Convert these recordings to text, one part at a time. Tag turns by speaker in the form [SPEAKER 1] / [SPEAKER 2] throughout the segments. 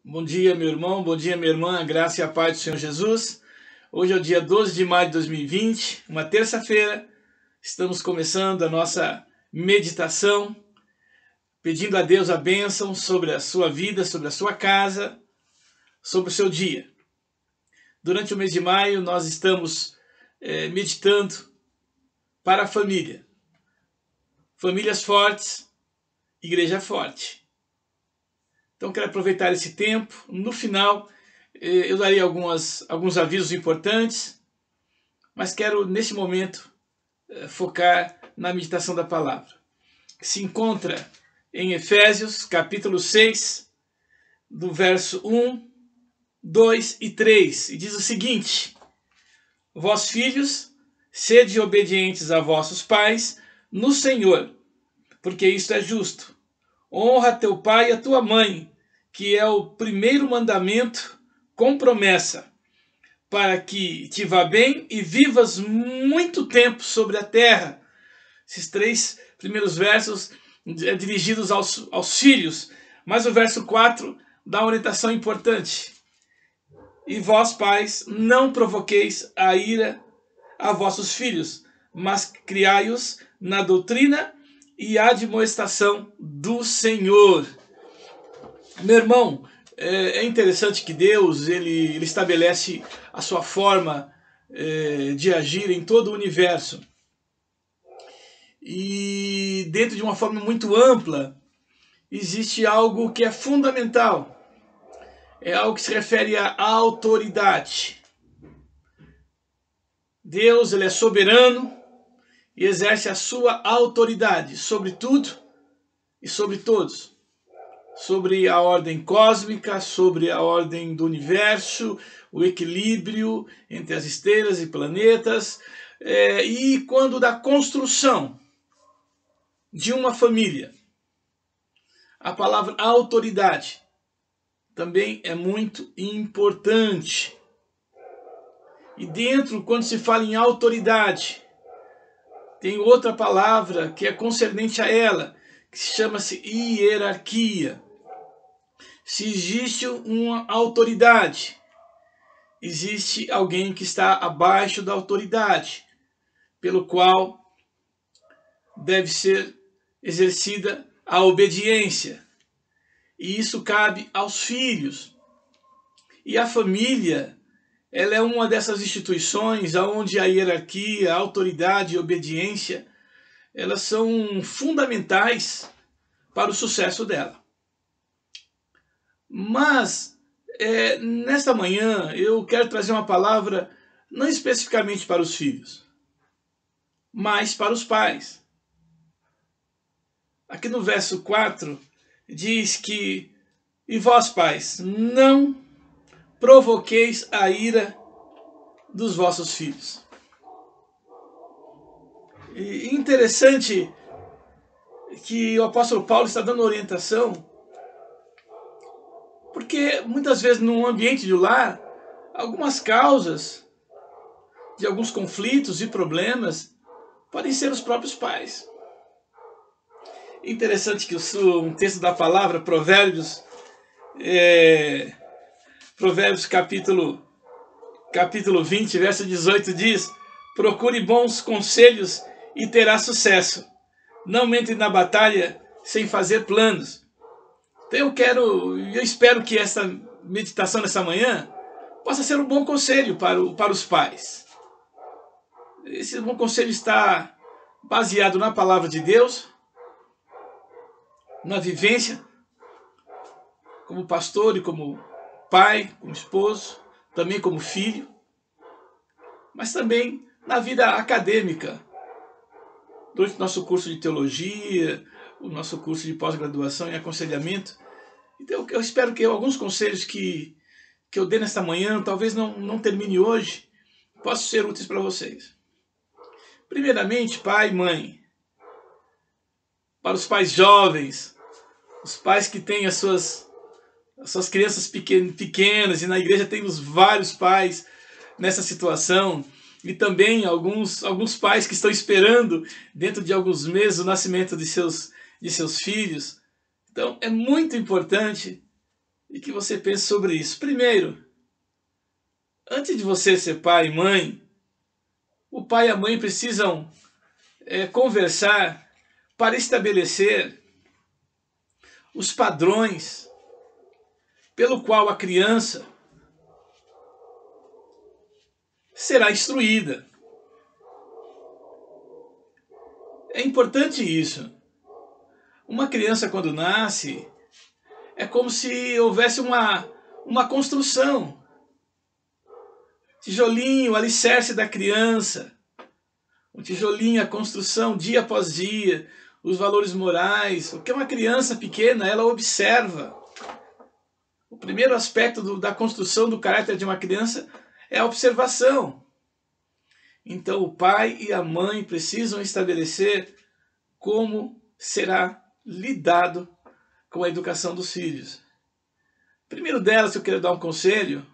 [SPEAKER 1] Bom dia, meu irmão, bom dia, minha irmã, a graça e a paz do Senhor Jesus. Hoje é o dia 12 de maio de 2020, uma terça-feira. Estamos começando a nossa meditação, pedindo a Deus a bênção sobre a sua vida, sobre a sua casa, sobre o seu dia. Durante o mês de maio, nós estamos meditando para a família. Famílias fortes, igreja forte. Então, quero aproveitar esse tempo. No final, eu darei alguns avisos importantes, mas quero, nesse momento, focar na meditação da palavra, que se encontra em Efésios, capítulo 6, do verso 1, 2 e 3, e diz o seguinte: Vós, filhos, sede obedientes a vossos pais no Senhor, porque isto é justo. Honra teu pai e a tua mãe, que é o primeiro mandamento com promessa, para que te vá bem e vivas muito tempo sobre a terra. Esses três primeiros versos dirigidos aos filhos, mas o verso 4 dá uma orientação importante. E vós, pais, não provoqueis a ira a vossos filhos, mas criai-os na doutrina e admoestação do Senhor. Meu irmão, é interessante que Deus ele estabelece a sua forma de agir em todo o universo. E dentro de uma forma muito ampla, existe algo que é fundamental. É algo que se refere à autoridade. Deus ele é soberano e exerce a sua autoridade sobre tudo e sobre todos. Sobre a ordem cósmica, sobre a ordem do universo, o equilíbrio entre as estrelas e planetas, e quando da construção de uma família. A palavra autoridade também é muito importante. E dentro, quando se fala em autoridade, tem outra palavra que é concernente a ela, que chama-se hierarquia. Se existe uma autoridade, existe alguém que está abaixo da autoridade, pelo qual deve ser exercida a obediência. E isso cabe aos filhos. E a família, ela é uma dessas instituições onde a hierarquia, a autoridade e a obediência, elas são fundamentais para o sucesso dela. Mas, nesta manhã, eu quero trazer uma palavra não especificamente para os filhos, mas para os pais. Aqui no verso 4, diz que, e vós, pais, não provoqueis a ira dos vossos filhos. E interessante que o apóstolo Paulo está dando orientação, porque muitas vezes no ambiente de lar, algumas causas de alguns conflitos e problemas podem ser os próprios pais. Interessante que um texto da palavra, Provérbios capítulo 20, verso 18 diz: procure bons conselhos e terá sucesso. Não entre na batalha sem fazer planos. Então eu espero que essa meditação nessa manhã possa ser um bom conselho para os pais. Esse bom conselho está baseado na palavra de Deus, na vivência, como pastor e como pai, como esposo, também como filho, mas também na vida acadêmica, durante o nosso curso de teologia, o nosso curso de pós-graduação em aconselhamento. Então eu espero que alguns conselhos que eu dê nesta manhã, talvez não termine hoje, possam ser úteis para vocês. Primeiramente, pai e mãe. Para os pais jovens, os pais que têm as suas crianças pequenas, e na igreja temos vários pais nessa situação, e também alguns pais que estão esperando dentro de alguns meses o nascimento de seus filhos. Então é muito importante e que você pense sobre isso. Primeiro, antes de você ser pai e mãe, o pai e a mãe precisam conversar para estabelecer os padrões pelo qual a criança será instruída. É importante isso. Uma criança, quando nasce, é como se houvesse uma construção. Tijolinho, o alicerce da criança. Um tijolinho, a construção, dia após dia, os valores morais. O que é uma criança pequena, ela observa. O primeiro aspecto da construção do caráter de uma criança é a observação. Então o pai e a mãe precisam estabelecer como será lidado com a educação dos filhos. Primeiro delas, eu quero dar um conselho.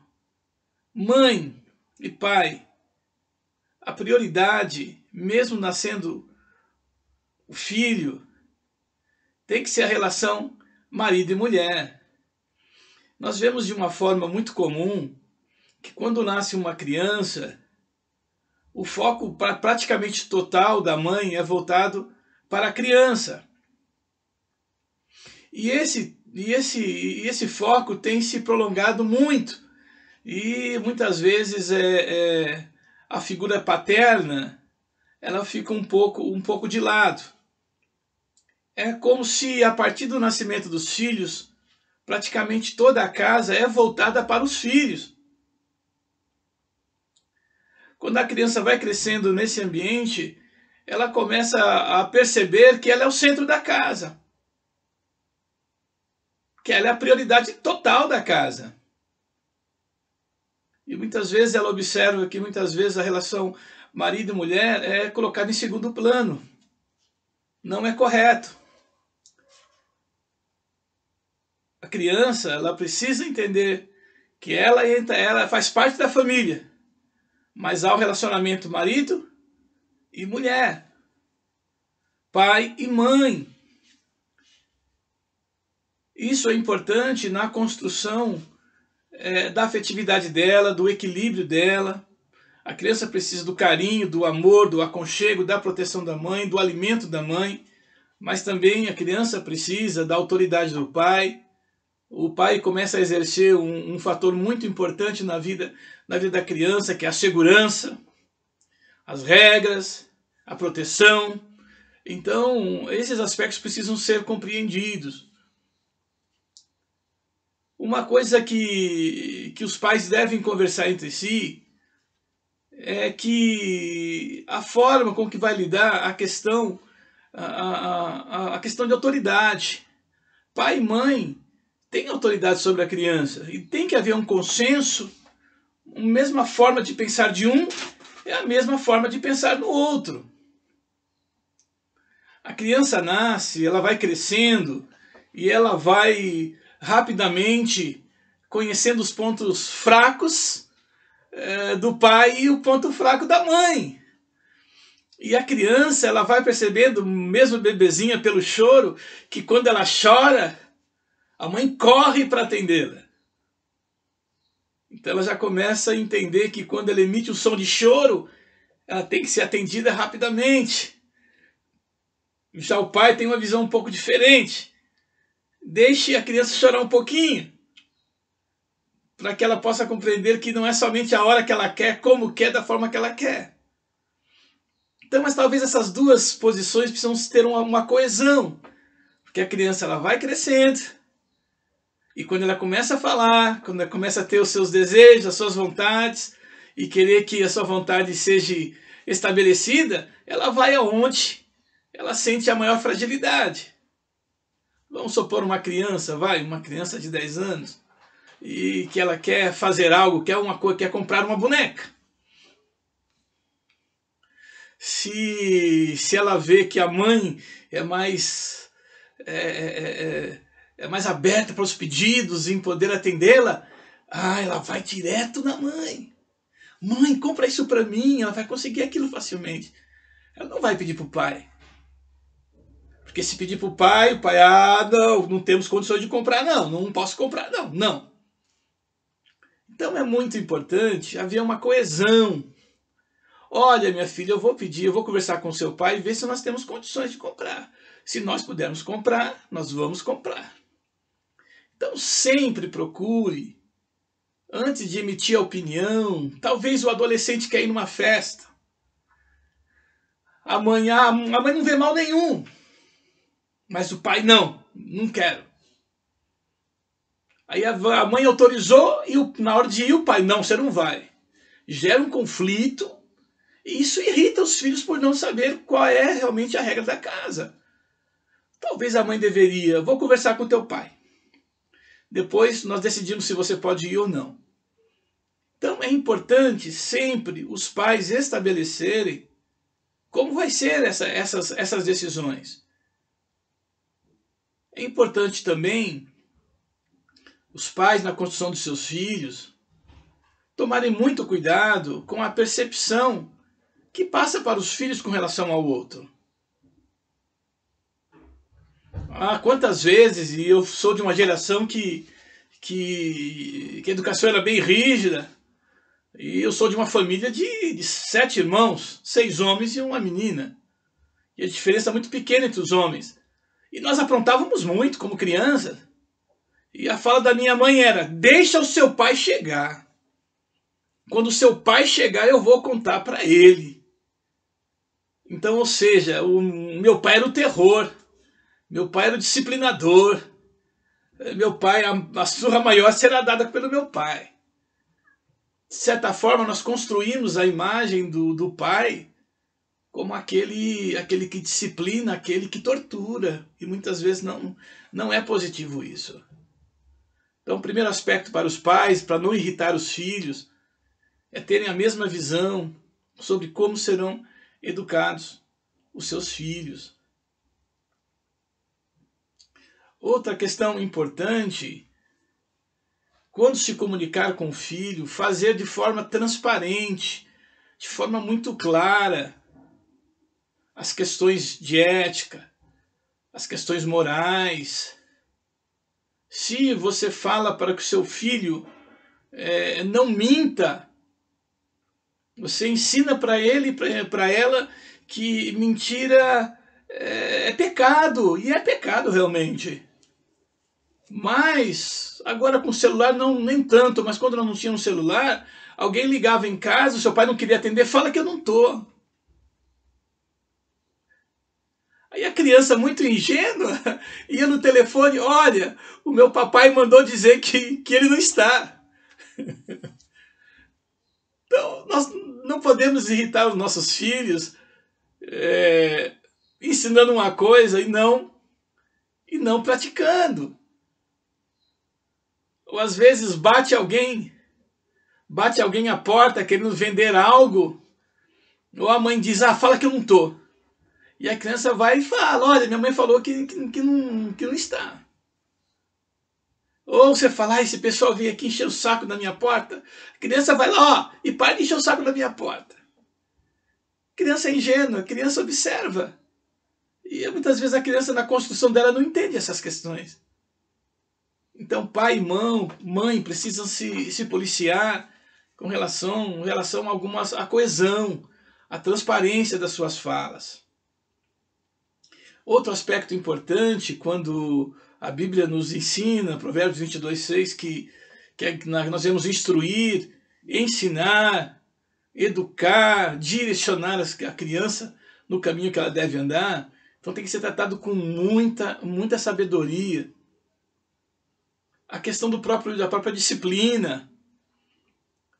[SPEAKER 1] Mãe e pai, a prioridade, mesmo nascendo o filho, tem que ser a relação marido e mulher. Nós vemos de uma forma muito comum que quando nasce uma criança, o foco praticamente total da mãe é voltado para a criança. E esse foco tem se prolongado muito. E muitas vezes a figura paterna ela fica um pouco de lado. É como se a partir do nascimento dos filhos, praticamente toda a casa é voltada para os filhos. Quando a criança vai crescendo nesse ambiente, ela começa a perceber que ela é o centro da casa. Que ela é a prioridade total da casa. E muitas vezes ela observa que muitas vezes a relação marido e mulher é colocada em segundo plano. Não é correto. A criança, ela precisa entender que ela faz parte da família. Mas há o relacionamento marido e mulher, pai e mãe. Isso é importante na construção da afetividade dela, do equilíbrio dela. A criança precisa do carinho, do amor, do aconchego, da proteção da mãe, do alimento da mãe, mas também a criança precisa da autoridade do pai. O pai começa a exercer um fator muito importante na vida da criança, que é a segurança, as regras, a proteção. Então, esses aspectos precisam ser compreendidos. Uma coisa que os pais devem conversar entre si é que a forma com que vai lidar a questão de autoridade. Pai e mãe têm autoridade sobre a criança e tem que haver um consenso. A mesma forma de pensar de um é a mesma forma de pensar no outro. A criança nasce, ela vai crescendo e ela vai rapidamente conhecendo os pontos fracos do pai e o ponto fraco da mãe. E a criança, ela vai percebendo, mesmo bebezinha pelo choro, que quando ela chora, a mãe corre para atendê-la. Então ela já começa a entender que quando ela emite o som de choro, ela tem que ser atendida rapidamente. Já o pai tem uma visão um pouco diferente. Deixe a criança chorar um pouquinho, para que ela possa compreender que não é somente a hora que ela quer, como quer, da forma que ela quer. Então, mas talvez essas duas posições precisam ter uma coesão, porque a criança ela vai crescendo, e quando ela começa a falar, quando ela começa a ter os seus desejos, as suas vontades, e querer que a sua vontade seja estabelecida, ela vai aonde ela sente a maior fragilidade. Vamos supor uma criança de 10 anos, e que ela quer fazer algo, quer comprar uma boneca. Se ela vê que a mãe é mais aberta para os pedidos, em poder atendê-la, ela vai direto na mãe. Mãe, compra isso para mim, ela vai conseguir aquilo facilmente. Ela não vai pedir para o pai. Porque se pedir para o pai, não temos condições de comprar, não posso comprar, não. Então é muito importante haver uma coesão. Olha, minha filha, eu vou conversar com seu pai e ver se nós temos condições de comprar. Se nós pudermos comprar, nós vamos comprar. Então sempre procure, antes de emitir a opinião, talvez o adolescente quer ir numa festa. A mãe não vê mal nenhum, mas o pai não quero. Aí a mãe autorizou e na hora de ir o pai, não, você não vai. Gera um conflito e isso irrita os filhos por não saber qual é realmente a regra da casa. Talvez a mãe deveria, vou conversar com teu pai. Depois nós decidimos se você pode ir ou não. Então é importante sempre os pais estabelecerem como vai ser essas decisões. É importante também os pais na construção dos seus filhos tomarem muito cuidado com a percepção que passa para os filhos com relação ao outro. Quantas vezes, e eu sou de uma geração que a educação era bem rígida, e eu sou de uma família de 7 irmãos, 6 homens e uma menina. E a diferença é muito pequena entre os homens. E nós aprontávamos muito como crianças. E a fala da minha mãe era, deixa o seu pai chegar. Quando o seu pai chegar, eu vou contar para ele. Então, ou seja, o meu pai era o terror. Meu pai era o disciplinador. Meu pai, a surra maior será dada pelo meu pai. De certa forma, nós construímos a imagem do pai como aquele que disciplina, aquele que tortura. E muitas vezes não é positivo isso. Então, o primeiro aspecto para os pais, para não irritar os filhos, é terem a mesma visão sobre como serão educados os seus filhos. Outra questão importante, quando se comunicar com o filho, fazer de forma transparente, de forma muito clara, as questões de ética, as questões morais. Se você fala para que o seu filho não minta, você ensina para ele e para ela que mentira é pecado, e é pecado realmente. Mas, agora com o celular nem tanto, mas quando não tinha um celular, alguém ligava em casa, o seu pai não queria atender, fala que eu não tô. Aí a criança, muito ingênua, ia no telefone, olha, o meu papai mandou dizer que ele não está. Então, nós não podemos irritar os nossos filhos ensinando uma coisa e não praticando. Ou às vezes bate alguém à porta querendo vender algo, ou a mãe diz, fala que eu não tô. E a criança vai e fala, olha, minha mãe falou que não está. Ou você fala, esse pessoal veio aqui encher o saco da minha porta. A criança vai lá, e para de encher o saco da minha porta. A criança é ingênua, a criança observa. E muitas vezes a criança na construção dela não entende essas questões. Então pai e mãe precisam se policiar com relação a coesão, a transparência das suas falas. Outro aspecto importante, quando a Bíblia nos ensina, Provérbios 22:6, que nós devemos instruir, ensinar, educar, direcionar a criança no caminho que ela deve andar. Então tem que ser tratado com muita sabedoria. A questão da própria disciplina.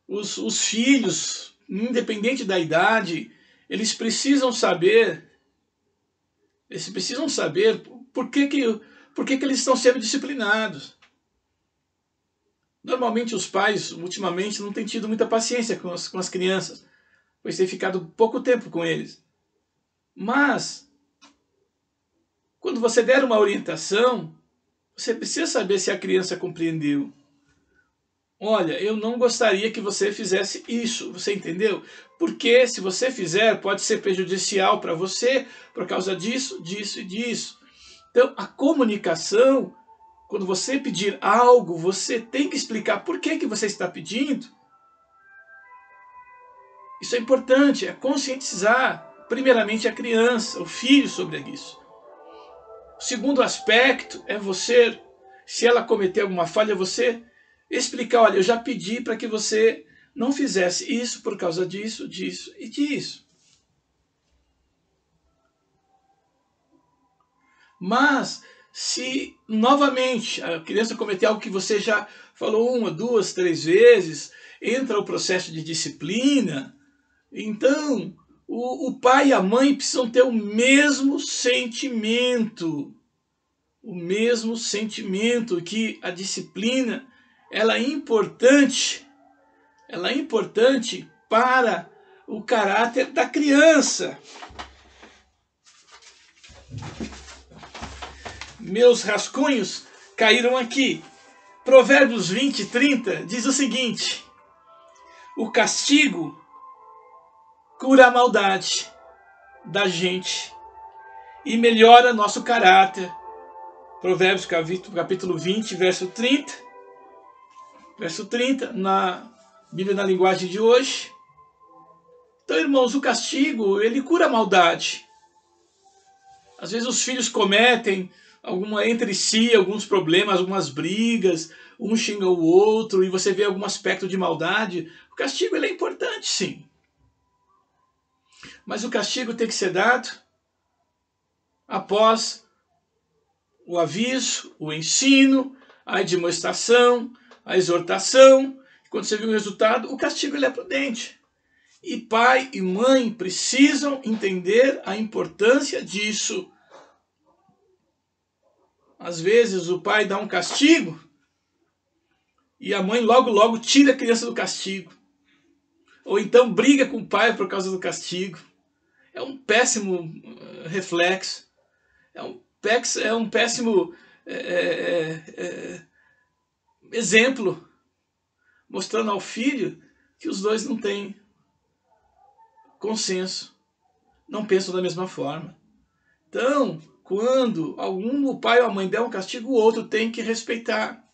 [SPEAKER 1] Os filhos, independente da idade, eles precisam saber por que eles estão sendo disciplinados. Normalmente os pais, ultimamente, não têm tido muita paciência com as crianças, pois têm ficado pouco tempo com eles. Mas, quando você der uma orientação, você precisa saber se a criança compreendeu. Olha, eu não gostaria que você fizesse isso, você entendeu? Porque se você fizer, pode ser prejudicial para você por causa disso, disso e disso. Então, a comunicação, quando você pedir algo, você tem que explicar por que você está pedindo. Isso é importante, é conscientizar, primeiramente, a criança, o filho sobre isso. O segundo aspecto é você, se ela cometer alguma falha, você explicar, olha, eu já pedi para que você não fizesse isso por causa disso, disso e disso. Mas, se novamente a criança cometer algo que você já falou 1, 2, 3 vezes, entra o processo de disciplina, então o pai e a mãe precisam ter o mesmo sentimento. O mesmo sentimento que a disciplina, ela é importante para o caráter da criança. Meus rascunhos caíram aqui. Provérbios 20, 30 diz o seguinte: o castigo cura a maldade da gente e melhora nosso caráter. Provérbios capítulo 20, verso 30. Verso 30, na Bíblia na linguagem de hoje. Então, irmãos, o castigo, ele cura a maldade. Às vezes os filhos cometem entre si alguns problemas, algumas brigas, um xinga o outro e você vê algum aspecto de maldade. O castigo, ele é importante, sim. Mas o castigo tem que ser dado após o aviso, o ensino, a admoestação, a exortação. Quando você viu o resultado, o castigo, ele é prudente. E pai e mãe precisam entender a importância disso. Às vezes o pai dá um castigo e a mãe logo tira a criança do castigo. Ou então briga com o pai por causa do castigo. É um péssimo reflexo. É um péssimo exemplo, mostrando ao filho que os dois não têm consenso, não pensam da mesma forma. Então, quando o pai ou a mãe der um castigo, o outro tem que respeitar.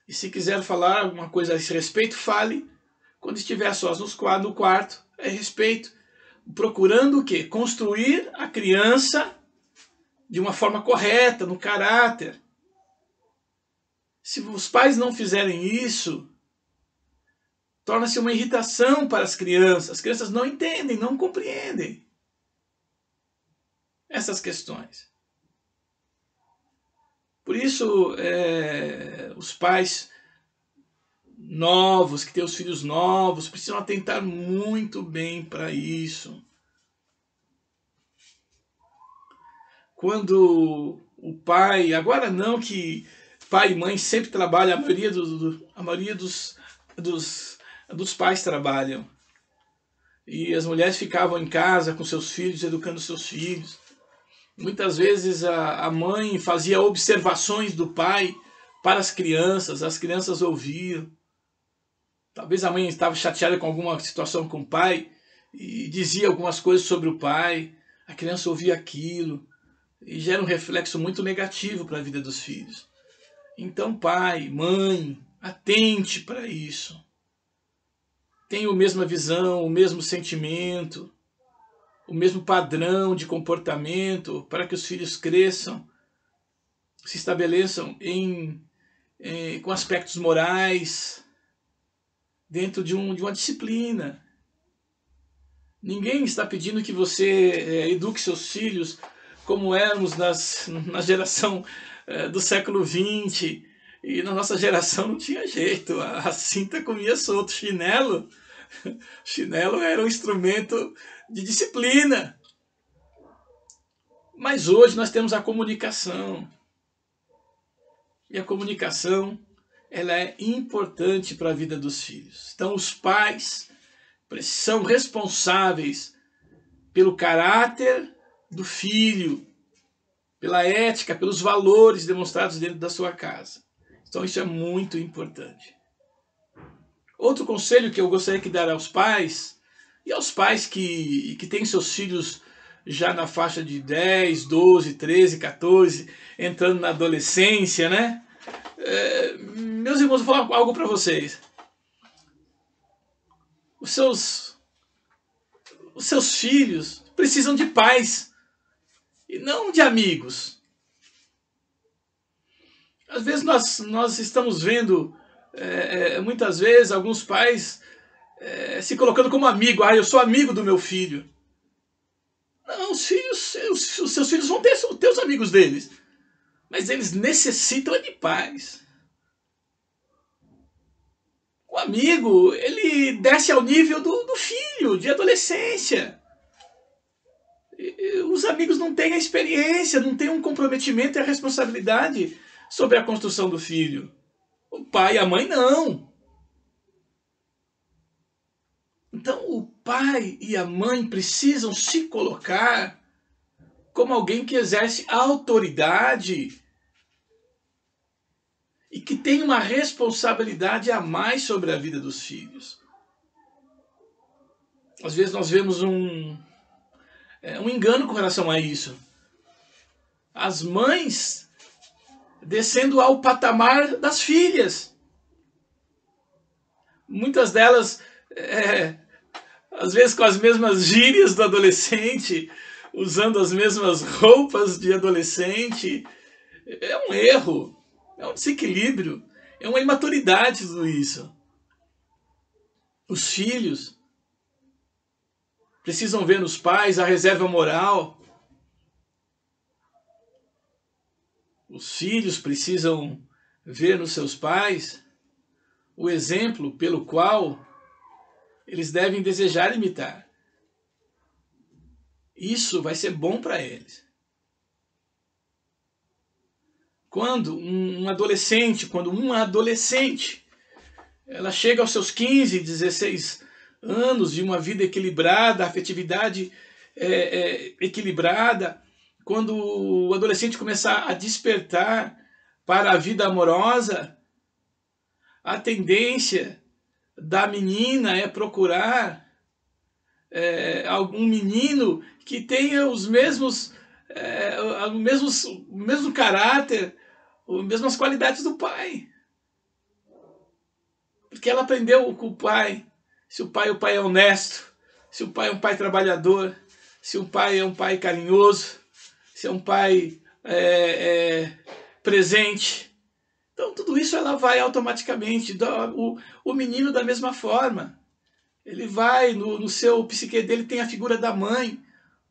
[SPEAKER 1] E se quiser falar alguma coisa a esse respeito, fale. Quando estiver sós no quarto, é respeito. Procurando o quê? Construir a criança de uma forma correta, no caráter. Se os pais não fizerem isso, torna-se uma irritação para as crianças. As crianças não entendem, não compreendem essas questões. Por isso, os pais novos, que têm os filhos novos, precisam atentar muito bem para isso. Quando o pai, agora não que pai e mãe sempre trabalham, a maioria dos pais trabalham. E as mulheres ficavam em casa com seus filhos, educando seus filhos. Muitas vezes a mãe fazia observações do pai para as crianças ouviam. Talvez a mãe estava chateada com alguma situação com o pai e dizia algumas coisas sobre o pai. A criança ouvia aquilo e gera um reflexo muito negativo para a vida dos filhos. Então, pai, mãe, atente para isso. Tenha a mesma visão, o mesmo sentimento, o mesmo padrão de comportamento para que os filhos cresçam, se estabeleçam com aspectos morais, dentro de uma disciplina. Ninguém está pedindo que você eduque seus filhos como éramos na geração do século XX. E na nossa geração não tinha jeito. A cinta comia solto. Chinelo era um instrumento de disciplina. Mas hoje nós temos a comunicação. E a comunicação, ela é importante para a vida dos filhos. Então os pais são responsáveis pelo caráter do filho, pela ética, pelos valores demonstrados dentro da sua casa. Então isso é muito importante. Outro conselho que eu gostaria de dar aos pais, e aos pais que têm seus filhos já na faixa de 10, 12, 13, 14, entrando na adolescência, né? Meus irmãos, vou falar algo para vocês. Os seus filhos precisam de pais e não de amigos. Às vezes nós estamos vendo, muitas vezes, alguns pais se colocando como amigo. Eu sou amigo do meu filho. Não, os seus filhos vão ter os amigos deles, mas eles necessitam de pais. O amigo, ele desce ao nível do filho, de adolescência. Os amigos não têm a experiência, não têm um comprometimento e a responsabilidade sobre a construção do filho. O pai e a mãe não. Então o pai e a mãe precisam se colocar como alguém que exerce autoridade e que tem uma responsabilidade a mais sobre a vida dos filhos. Às vezes nós vemos um engano com relação a isso. As mães descendo ao patamar das filhas. Muitas delas, às vezes com as mesmas gírias do adolescente, usando as mesmas roupas de adolescente. É um erro, é um desequilíbrio, é uma imaturidade tudo isso. Os filhos precisam ver nos pais a reserva moral. Os filhos precisam ver nos seus pais o exemplo pelo qual eles devem desejar imitar. Isso vai ser bom para eles. Quando uma adolescente, ela chega aos seus 15, 16 anos de uma vida equilibrada, afetividade equilibrada, quando o adolescente começar a despertar para a vida amorosa, a tendência da menina é procurar algum menino que tenha o mesmo caráter, as mesmas qualidades do pai. Porque ela aprendeu com o pai. Se o pai é honesto, se o pai é um pai trabalhador, se o pai é um pai carinhoso, se é um pai presente. Então tudo isso ela vai automaticamente. O menino da mesma forma. Ele vai, no seu psique dele tem a figura da mãe.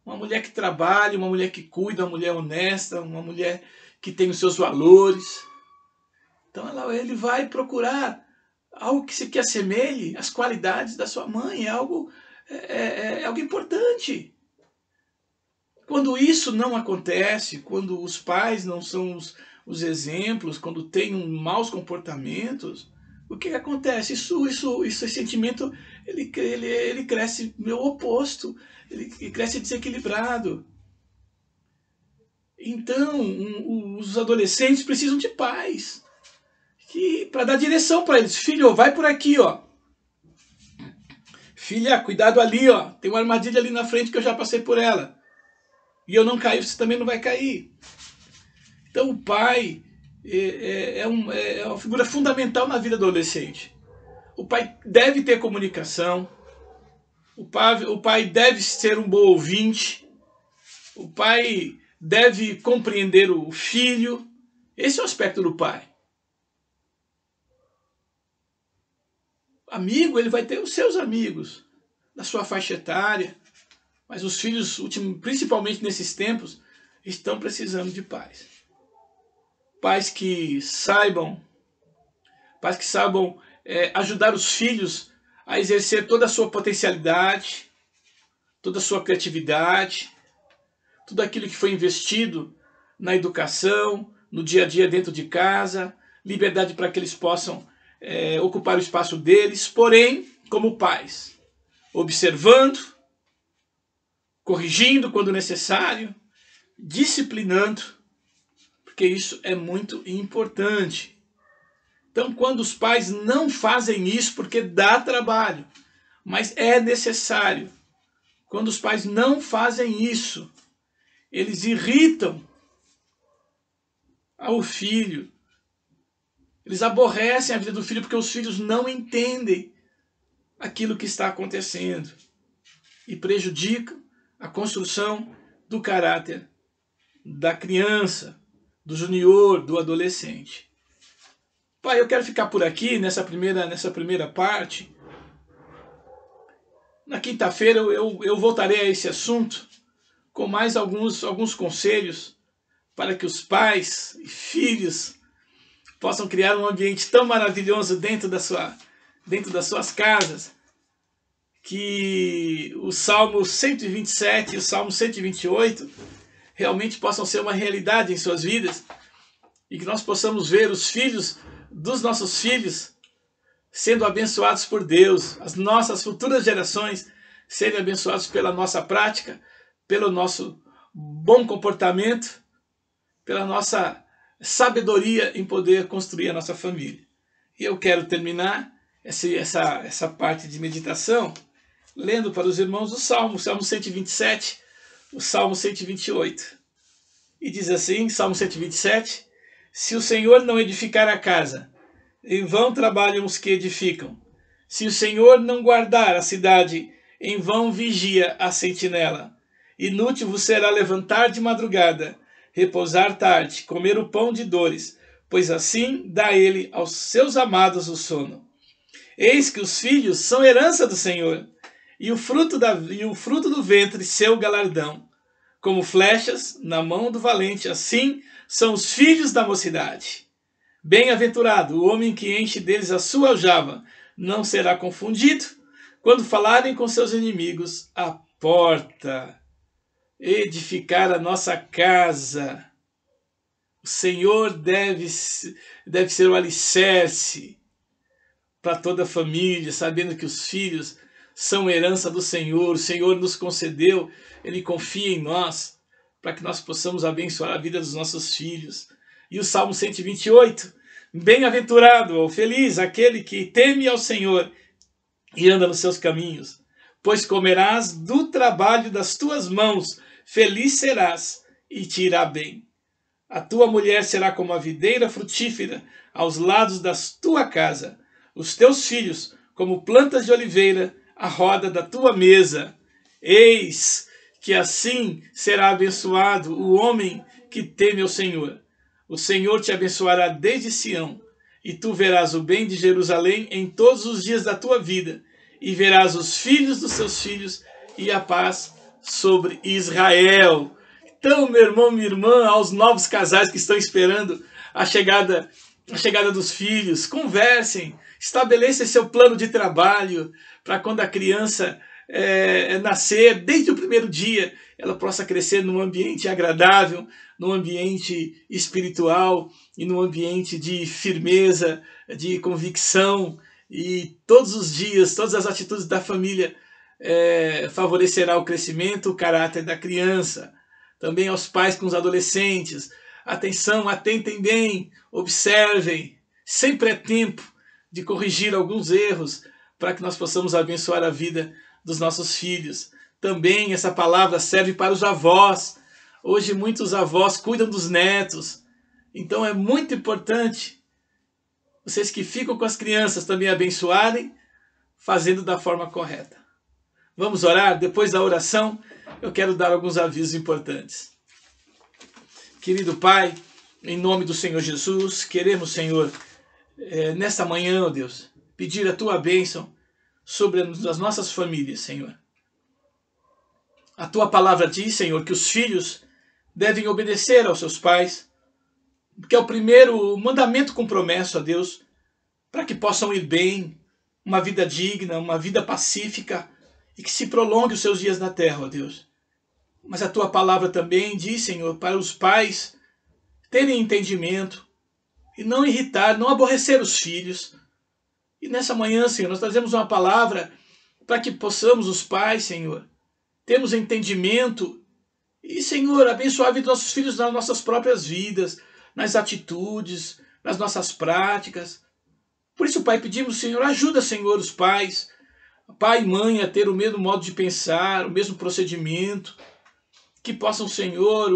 [SPEAKER 1] Uma mulher que trabalha, uma mulher que cuida, uma mulher honesta, uma mulher que tem os seus valores. Então ele vai procurar algo que se assemelhe às qualidades da sua mãe. É algo importante. Quando isso não acontece, quando os pais não são os exemplos, quando tem maus comportamentos, o que acontece? Esse sentimento ele cresce meu oposto, ele cresce desequilibrado. Então, os adolescentes precisam de pais para dar direção para eles. Filho, vai por aqui, ó. Filha, cuidado ali, ó. Tem uma armadilha ali na frente que eu já passei por ela. E eu não caí, você também não vai cair. Então o pai é uma figura fundamental na vida do adolescente. O pai deve ter comunicação. O pai deve ser um bom ouvinte. O pai deve compreender o filho. Esse é o aspecto do pai. Amigo, ele vai ter os seus amigos da sua faixa etária. Mas os filhos, principalmente nesses tempos, estão precisando de pais. Pais que saibam ajudar os filhos a exercer toda a sua potencialidade, toda a sua criatividade, tudo aquilo que foi investido na educação, no dia a dia dentro de casa, liberdade para que eles possam ocupar o espaço deles, porém, como pais, observando, corrigindo quando necessário, disciplinando, porque isso é muito importante. Então, quando os pais não fazem isso, porque dá trabalho, mas é necessário, quando os pais não fazem isso, eles irritam ao filho. Eles aborrecem a vida do filho porque os filhos não entendem aquilo que está acontecendo e prejudicam a construção do caráter da criança, do junior, do adolescente. Pai, eu quero ficar por aqui nessa primeira parte. Na quinta-feira eu voltarei a esse assunto com mais alguns conselhos para que os pais e filhos possam criar um ambiente tão maravilhoso dentro das suas casas, que o Salmo 127 e o Salmo 128 realmente possam ser uma realidade em suas vidas e que nós possamos ver os filhos dos nossos filhos sendo abençoados por Deus, as nossas futuras gerações serem abençoados pela nossa prática, pelo nosso bom comportamento, pela nossa sabedoria em poder construir a nossa família. E eu quero terminar essa parte de meditação lendo para os irmãos o Salmo 127, o Salmo 128. E diz assim, Salmo 127, se o Senhor não edificar a casa, em vão trabalham os que edificam. Se o Senhor não guardar a cidade, em vão vigia a sentinela. Inútil vos será levantar de madrugada, repousar tarde, comer o pão de dores, pois assim dá ele aos seus amados o sono. Eis que os filhos são herança do Senhor, e o fruto do ventre seu galardão. Como flechas na mão do valente, assim são os filhos da mocidade. Bem-aventurado o homem que enche deles a sua aljava, não será confundido quando falarem com seus inimigos à porta. Edificar a nossa casa. O Senhor deve ser o alicerce para toda a família, sabendo que os filhos são herança do Senhor. O Senhor nos concedeu, Ele confia em nós, para que nós possamos abençoar a vida dos nossos filhos. E o Salmo 128, bem-aventurado ou feliz aquele que teme ao Senhor e anda nos seus caminhos, pois comerás do trabalho das tuas mãos, feliz serás e te irá bem. A tua mulher será como a videira frutífera aos lados da tua casa, os teus filhos como plantas de oliveira à roda da tua mesa. Eis que assim será abençoado o homem que teme ao Senhor. O Senhor te abençoará desde Sião, e tu verás o bem de Jerusalém em todos os dias da tua vida, e verás os filhos dos seus filhos e a paz sobre Israel. Então, meu irmão, minha irmã, aos novos casais que estão esperando a chegada dos filhos, conversem, estabeleçam seu plano de trabalho para quando a criança nascer, desde o primeiro dia, ela possa crescer num ambiente agradável, num ambiente espiritual e num ambiente de firmeza, de convicção, e todos os dias, todas as atitudes da família favorecerá o crescimento, o caráter da criança. Também aos pais com os adolescentes, atenção, atentem bem, observem, sempre é tempo de corrigir alguns erros para que nós possamos abençoar a vida dos nossos filhos. Também essa palavra serve para os avós. Hoje muitos avós cuidam dos netos, então é muito importante vocês que ficam com as crianças também abençoarem, fazendo da forma correta. Vamos orar? Depois da oração, eu quero dar alguns avisos importantes. Querido Pai, em nome do Senhor Jesus, queremos, Senhor, nesta manhã, ó Deus, pedir a Tua bênção sobre as nossas famílias, Senhor. A Tua palavra diz, Senhor, que os filhos devem obedecer aos seus pais, que é o primeiro mandamento com promessa, ó Deus, para que possam ir bem, uma vida digna, uma vida pacífica, e que se prolongue os seus dias na terra, ó Deus. Mas a Tua palavra também diz, Senhor, para os pais terem entendimento e não irritar, não aborrecer os filhos. E nessa manhã, Senhor, nós trazemos uma palavra para que possamos, os pais, Senhor, termos entendimento e, Senhor, abençoar a vida dos nossos filhos nas nossas próprias vidas, nas atitudes, nas nossas práticas. Por isso, Pai, pedimos, Senhor, ajuda, Senhor, os pais pai e mãe a ter o mesmo modo de pensar, o mesmo procedimento, que possam, Senhor,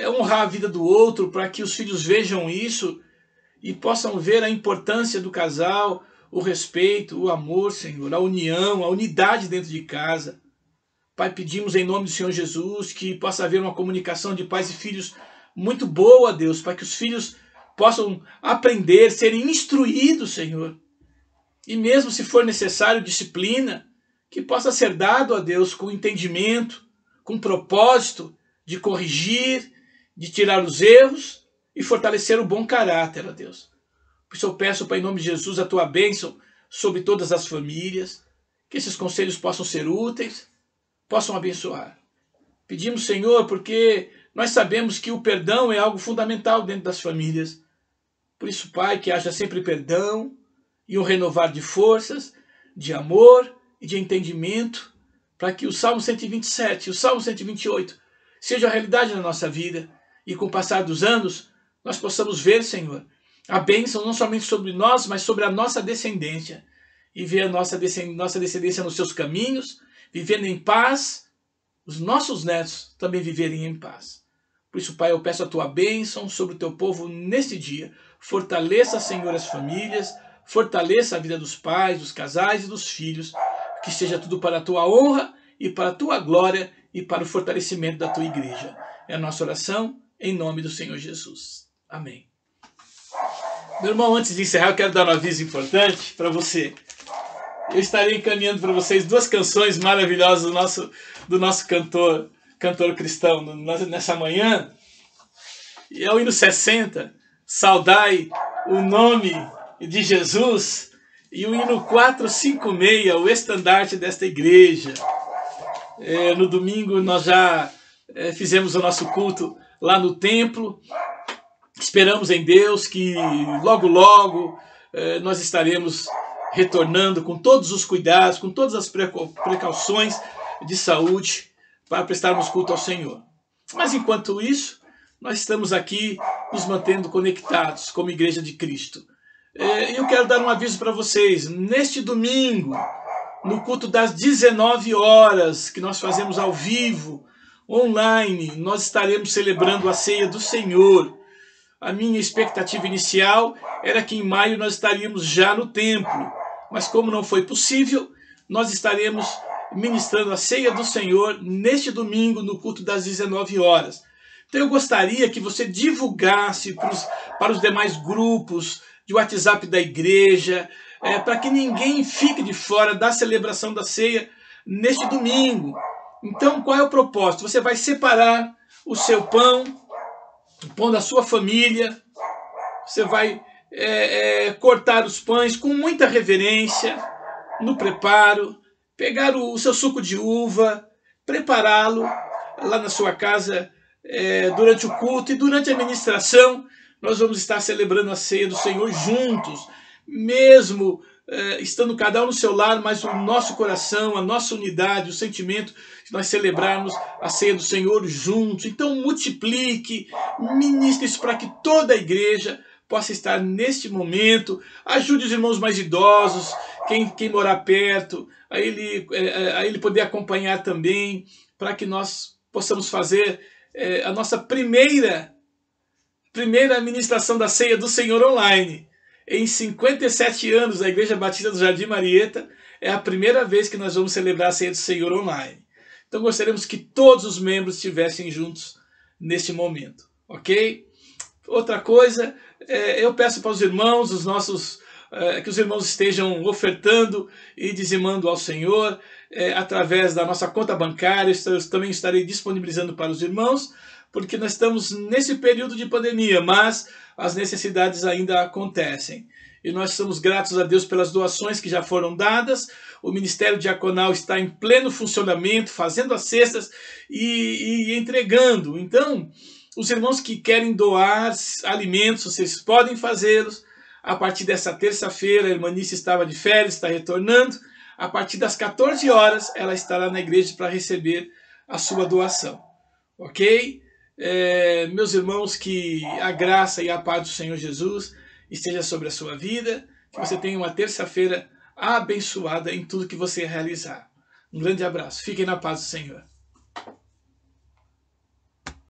[SPEAKER 1] honrar a vida do outro, para que os filhos vejam isso e possam ver a importância do casal, o respeito, o amor, Senhor, a união, a unidade dentro de casa. Pai, pedimos em nome do Senhor Jesus que possa haver uma comunicação de pais e filhos muito boa, Deus, para que os filhos possam aprender, serem instruídos, Senhor. E mesmo se for necessário disciplina, que possa ser dado a Deus com entendimento, com propósito de corrigir, de tirar os erros e fortalecer o bom caráter, ó Deus. Por isso eu peço, Pai, em nome de Jesus, a tua bênção sobre todas as famílias, que esses conselhos possam ser úteis, possam abençoar. Pedimos, Senhor, porque nós sabemos que o perdão é algo fundamental dentro das famílias. Por isso, Pai, que haja sempre perdão e um renovar de forças, de amor e de entendimento, para que o Salmo 127 e o Salmo 128 sejam a realidade na nossa vida e com o passar dos anos nós possamos ver, Senhor, a bênção não somente sobre nós, mas sobre a nossa descendência e ver a nossa descendência nos seus caminhos, vivendo em paz, os nossos netos também viverem em paz. Por isso, Pai, eu peço a tua bênção sobre o teu povo neste dia. Fortaleça, Senhor, as famílias, fortaleça a vida dos pais, dos casais e dos filhos, que seja tudo para a tua honra e para a tua glória e para o fortalecimento da tua igreja. É a nossa oração em nome do Senhor Jesus. Amém. Meu irmão, antes de encerrar, eu quero dar um aviso importante para você. Eu estarei encaminhando para vocês 2 canções maravilhosas do nosso cantor cristão nessa manhã. E é o hino 60, Saudai o nome de Jesus, e o hino 456, o estandarte desta igreja. No domingo nós já fizemos o nosso culto lá no templo. Esperamos em Deus que logo, logo nós estaremos retornando com todos os cuidados, com todas as precauções de saúde para prestarmos culto ao Senhor. Mas enquanto isso, nós estamos aqui nos mantendo conectados como Igreja de Cristo. Eu quero dar um aviso para vocês. Neste domingo, no culto das 19 horas, que nós fazemos ao vivo, online, nós estaremos celebrando a ceia do Senhor. A minha expectativa inicial era que em maio nós estaríamos já no templo, mas como não foi possível, nós estaremos ministrando a ceia do Senhor neste domingo no culto das 19 horas. Então eu gostaria que você divulgasse para os demais grupos de WhatsApp da igreja, para que ninguém fique de fora da celebração da ceia neste domingo. Então qual é o propósito? Você vai separar o seu pão, o pão da sua família, você vai cortar os pães com muita reverência no preparo, pegar o seu suco de uva, prepará-lo lá na sua casa durante o culto, e durante a ministração nós vamos estar celebrando a ceia do Senhor juntos, mesmo estando cada um no seu lar, mas o nosso coração, a nossa unidade, o sentimento de nós celebrarmos a ceia do Senhor juntos. Então multiplique, ministre isso para que toda a igreja possa estar neste momento. Ajude os irmãos mais idosos, quem morar perto, a ele poder acompanhar também, para que nós possamos fazer a nossa primeira ministração da ceia do Senhor online. Em 57 anos, a Igreja Batista do Jardim Marieta, é a primeira vez que nós vamos celebrar a ceia do Senhor online. Então gostaríamos que todos os membros estivessem juntos neste momento, ok? Outra coisa, eu peço para os irmãos, que os irmãos estejam ofertando e dizimando ao Senhor através da nossa conta bancária. Eu também estarei disponibilizando para os irmãos, porque nós estamos nesse período de pandemia, mas as necessidades ainda acontecem. E nós somos gratos a Deus pelas doações que já foram dadas. O Ministério Diaconal está em pleno funcionamento, fazendo as cestas e entregando. Então, os irmãos que querem doar alimentos, vocês podem fazê-los. A partir dessa terça-feira, a irmã Nícia estava de férias, está retornando. A partir das 14 horas, ela estará na igreja para receber a sua doação. Ok? Meus irmãos, que a graça e a paz do Senhor Jesus esteja sobre a sua vida, que você tenha uma terça-feira abençoada em tudo que você realizar. Um grande abraço. Fiquem na paz do Senhor.